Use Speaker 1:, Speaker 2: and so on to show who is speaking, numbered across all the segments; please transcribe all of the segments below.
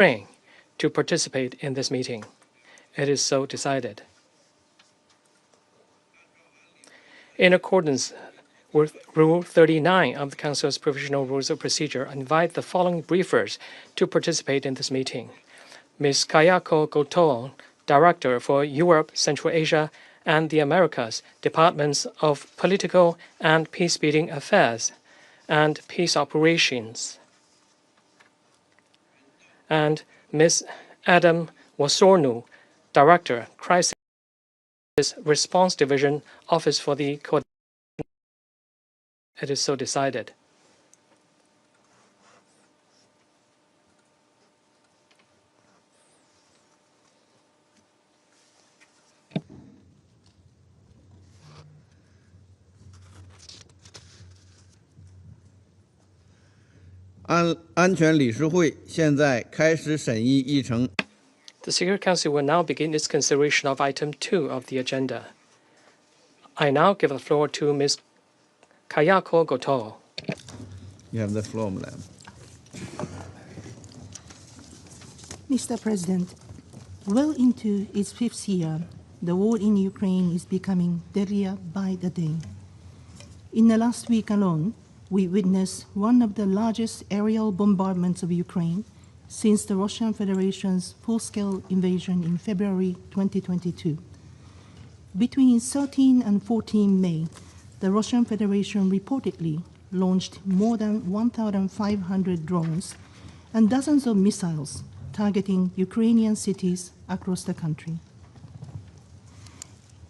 Speaker 1: Ukraine to participate in this meeting. It is so decided. In accordance with Rule 39 of the Council's Provisional Rules of Procedure, I invite the following briefers to participate in this meeting. Ms. Kayako Goto, Director for Europe, Central Asia, and the Americas, Departments of Political and Peacebuilding Affairs and Peace Operations. And Ms. Adam Wasornu, Director, Crisis Response Division, Office for the Coordination. It is so decided.
Speaker 2: The
Speaker 1: Security Council will now begin its consideration of item 2 of the agenda. I now give the floor to Ms. Kayako Goto.
Speaker 2: You have the floor, madam.
Speaker 3: Mr. President, well into its 5th year, the war in Ukraine is becoming deadlier by the day. In the last week alone, we witnessed one of the largest aerial bombardments of Ukraine since the Russian Federation's full-scale invasion in February 2022. Between 13 and 14 May, the Russian Federation reportedly launched more than 1,500 drones and dozens of missiles targeting Ukrainian cities across the country.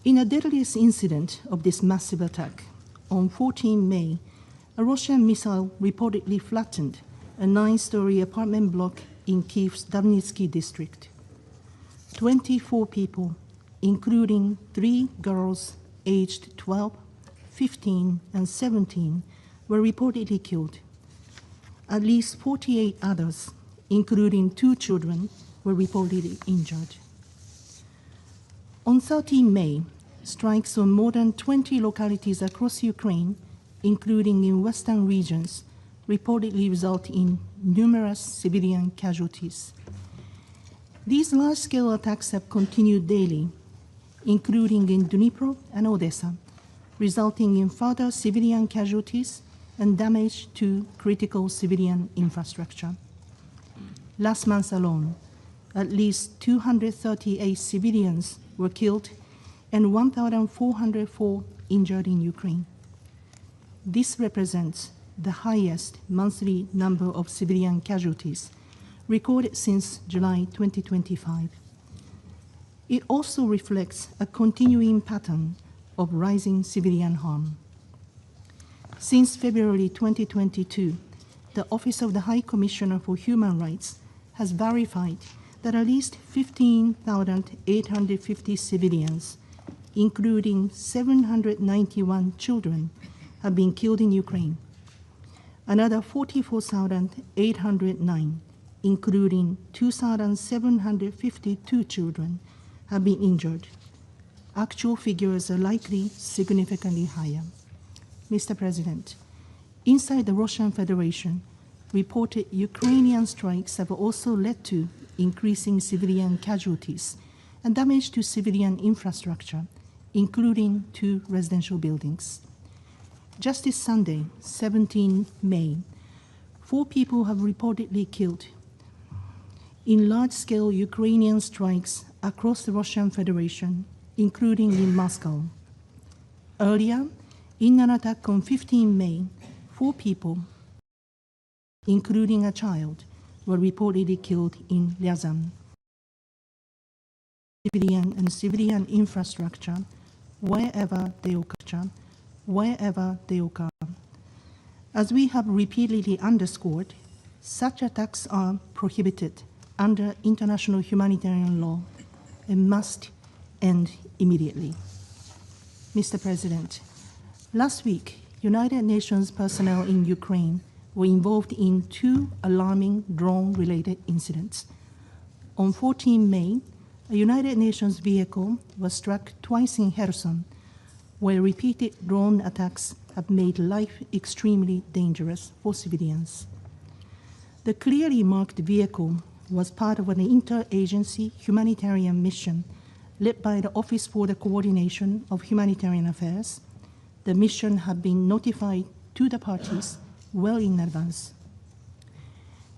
Speaker 3: In the deadliest incident of this massive attack, on 14 May, a Russian missile reportedly flattened a 9-story apartment block in Kyiv's Davnitsky district. 24 people, including 3 girls aged 12, 15, and 17, were reportedly killed. At least 48 others, including 2 children, were reportedly injured. On 13 May, strikes on more than 20 localities across Ukraine, including in western regions, reportedly result in numerous civilian casualties. These large-scale attacks have continued daily, including in Dnipro and Odessa, resulting in further civilian casualties and damage to critical civilian infrastructure. Last month alone, at least 238 civilians were killed and 1,404 injured in Ukraine. This represents the highest monthly number of civilian casualties recorded since July 2025. It also reflects a continuing pattern of rising civilian harm. Since February 2022, the Office of the High Commissioner for Human Rights has verified that at least 15,850 civilians, including 791 children, have been killed in Ukraine. Another 44,809, including 2,752 children, have been injured. Actual figures are likely significantly higher. Mr. President, inside the Russian Federation, reported Ukrainian strikes have also led to increasing civilian casualties and damage to civilian infrastructure, including 2 residential buildings. Just this Sunday, 17 May, 4 people have reportedly killed in large-scale Ukrainian strikes across the Russian Federation, including in Moscow. Earlier, in an attack on 15 May, 4 people, including a child, were reportedly killed in Ryazan. Civilian infrastructure, wherever they occur. As we have repeatedly underscored, such attacks are prohibited under international humanitarian law and must end immediately. Mr. President, last week, United Nations personnel in Ukraine were involved in 2 alarming drone-related incidents. On 14 May, a United Nations vehicle was struck twice in Kherson, where repeated drone attacks have made life extremely dangerous for civilians. The clearly marked vehicle was part of an interagency humanitarian mission led by the Office for the Coordination of Humanitarian Affairs. The mission had been notified to the parties well in advance.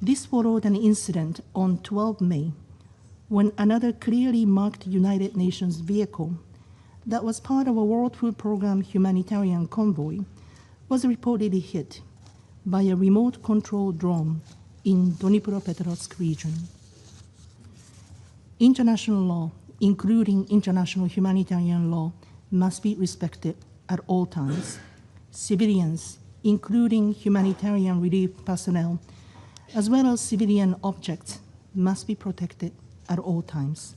Speaker 3: This followed an incident on 12 May when another clearly marked United Nations vehicle that was part of a World Food Programme humanitarian convoy was reportedly hit by a remote-controlled drone in Dnipropetrovsk region. International law, including international humanitarian law, must be respected at all times. Civilians, including humanitarian relief personnel, as well as civilian objects, must be protected at all times.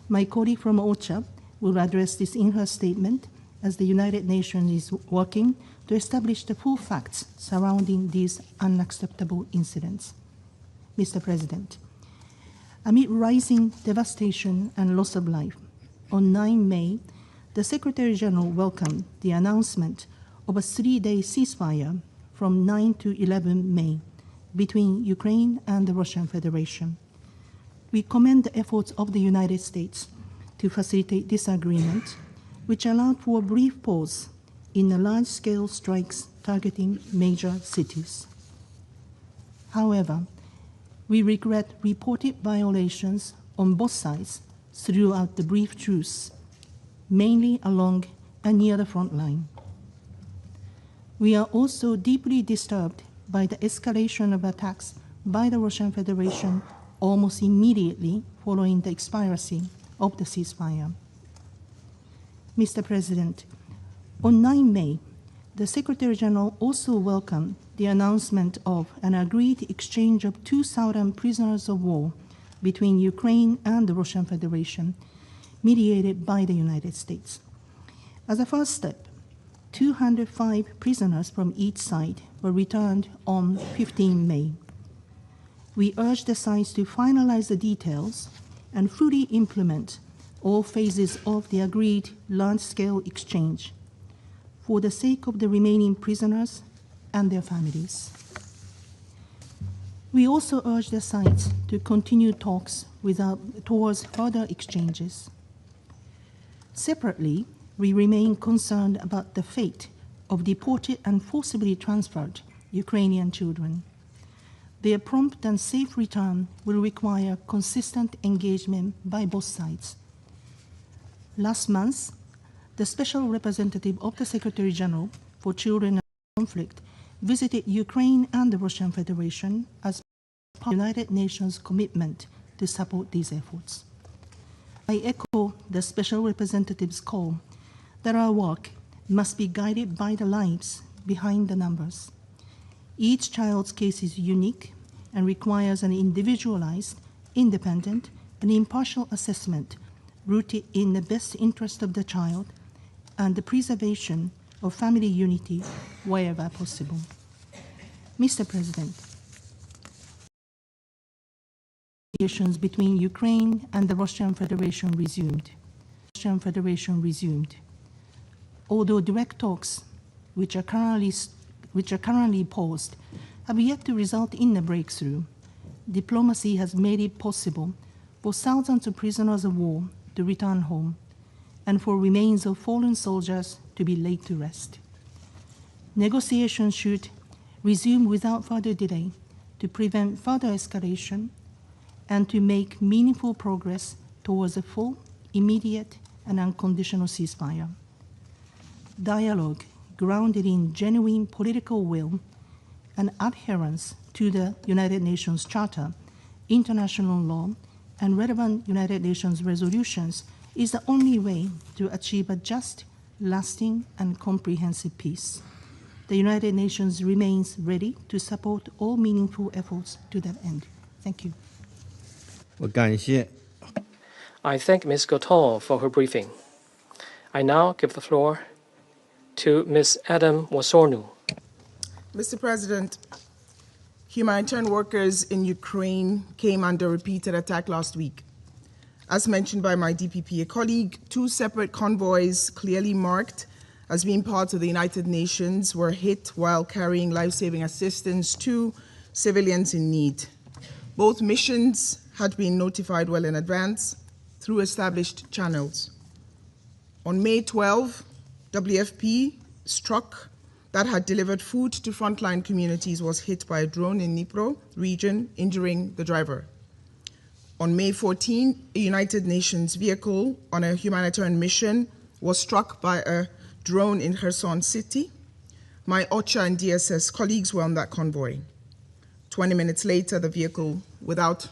Speaker 3: My colleague from OCHA will address this in her statement, as the United Nations is working to establish the full facts surrounding these unacceptable incidents. Mr. President, amid rising devastation and loss of life, on 9 May, the Secretary General welcomed the announcement of a 3-day ceasefire from 9 to 11 May between Ukraine and the Russian Federation. We commend the efforts of the United States to facilitate this agreement, which allowed for a brief pause in the large-scale strikes targeting major cities. However, we regret reported violations on both sides throughout the brief truce, mainly along and near the front line. We are also deeply disturbed by the escalation of attacks by the Russian Federation almost immediately following the expiration of the ceasefire. Mr. President, on 9 May, the Secretary General also welcomed the announcement of an agreed exchange of 2,000 prisoners of war between Ukraine and the Russian Federation, mediated by the United States. As a first step, 205 prisoners from each side were returned on 15 May. We urge the sides to finalize the details and fully implement all phases of the agreed large-scale exchange for the sake of the remaining prisoners and their families. We also urge the sides to continue talks towards further exchanges. Separately, we remain concerned about the fate of deported and forcibly transferred Ukrainian children. Their prompt and safe return will require consistent engagement by both sides. Last month, the Special Representative of the Secretary General for Children and Conflict visited Ukraine and the Russian Federation as part of the United Nations commitment to support these efforts. I echo the Special Representative's call that our work must be guided by the lives behind the numbers. Each child's case is unique and requires an individualized, independent, and impartial assessment rooted in the best interest of the child and the preservation of family unity wherever possible. Mr. President, negotiations between Ukraine and the Russian Federation resumed. Although direct talks, which are currently paused, have yet to result in a breakthrough, diplomacy has made it possible for thousands of prisoners of war to return home and for remains of fallen soldiers to be laid to rest. Negotiations should resume without further delay to prevent further escalation and to make meaningful progress towards a full, immediate, and unconditional ceasefire. Dialogue grounded in genuine political will and adherence to the United Nations Charter, international law, and relevant United Nations resolutions is the only way to achieve a just, lasting, and comprehensive peace. The United Nations remains ready to support all meaningful efforts to that end. Thank you.
Speaker 1: I thank Ms. Gotal for her briefing. I now give the floor to Ms. Adam Wasornu.
Speaker 4: Mr. President, humanitarian workers in Ukraine came under repeated attack last week. As mentioned by my DPPA colleague, 2 separate convoys clearly marked as being part of the United Nations were hit while carrying life-saving assistance to civilians in need. Both missions had been notified well in advance through established channels. On May 12, WFP struck that had delivered food to frontline communities was hit by a drone in Dnipro region, injuring the driver. On May 14, a United Nations vehicle on a humanitarian mission was struck by a drone in Kherson city. My OCHA and DSS colleagues were on that convoy. 20 minutes later, the vehicle, without